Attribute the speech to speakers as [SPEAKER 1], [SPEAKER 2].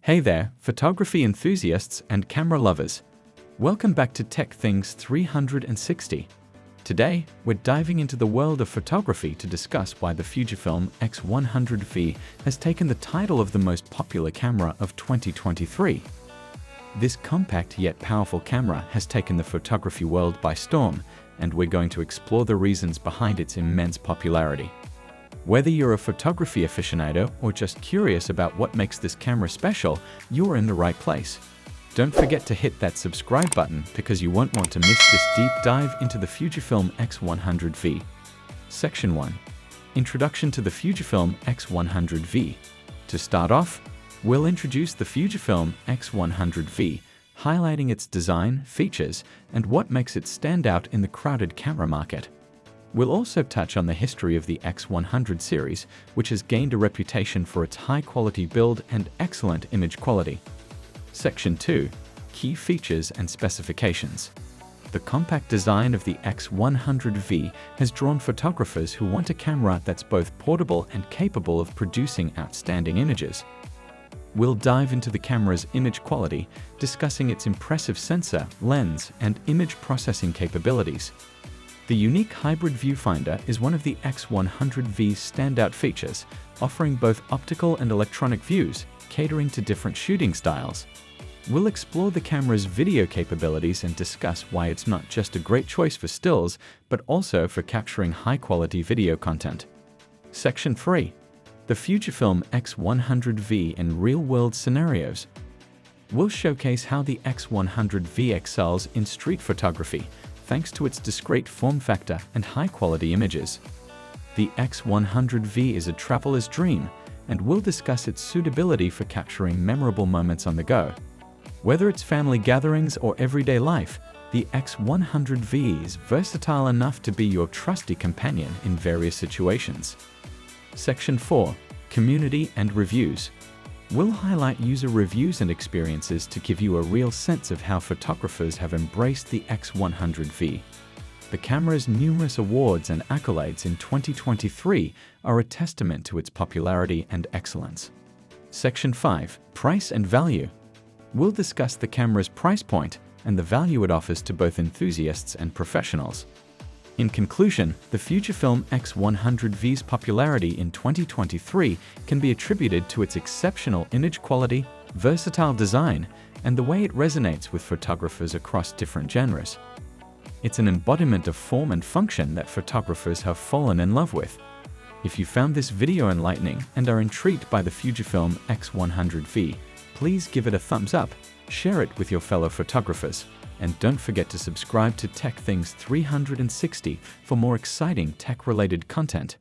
[SPEAKER 1] Hey there, photography enthusiasts and camera lovers. Welcome back to Tech Things 360. Today, we're diving into the world of photography to discuss why the Fujifilm X100V has taken the title of the most popular camera of 2023. This compact yet powerful camera has taken the photography world by storm, and we're going to explore the reasons behind its immense popularity. Whether you're a photography aficionado or just curious about what makes this camera special, you're in the right place. Don't forget to hit that subscribe button because you won't want to miss this deep dive into the Fujifilm X100V. Section 1. Introduction to the Fujifilm X100V. To start off, we'll introduce the Fujifilm X100V, highlighting its design, features, and what makes it stand out in the crowded camera market. We'll also touch on the history of the X100 series, which has gained a reputation for its high-quality build and excellent image quality. Section 2. Key features and specifications. The compact design of the X100V has drawn photographers who want a camera that's both portable and capable of producing outstanding images. We'll dive into the camera's image quality, discussing its impressive sensor, lens, and image processing capabilities. The unique hybrid viewfinder is one of the X100V's standout features, offering both optical and electronic views, catering to different shooting styles. We'll explore the camera's video capabilities and discuss why it's not just a great choice for stills, but also for capturing high-quality video content. Section 3. The Fujifilm X100V in real-world scenarios. We'll showcase how the X100V excels in street photography, thanks to its discreet form factor and high-quality images. The X100V is a traveler's dream, and we'll discuss its suitability for capturing memorable moments on the go. Whether it's family gatherings or everyday life, the X100V is versatile enough to be your trusty companion in various situations. Section 4. Community and reviews. We'll highlight user reviews and experiences to give you a real sense of how photographers have embraced the X100V. The camera's numerous awards and accolades in 2023 are a testament to its popularity and excellence. Section 5. Price and value. We'll discuss the camera's price point and the value it offers to both enthusiasts and professionals. In conclusion, the Fujifilm X100V's popularity in 2023 can be attributed to its exceptional image quality, versatile design, and the way it resonates with photographers across different genres. It's an embodiment of form and function that photographers have fallen in love with. If you found this video enlightening and are intrigued by the Fujifilm X100V, please give it a thumbs up, share it with your fellow photographers, and don't forget to subscribe to Tech Things 360 for more exciting tech-related content.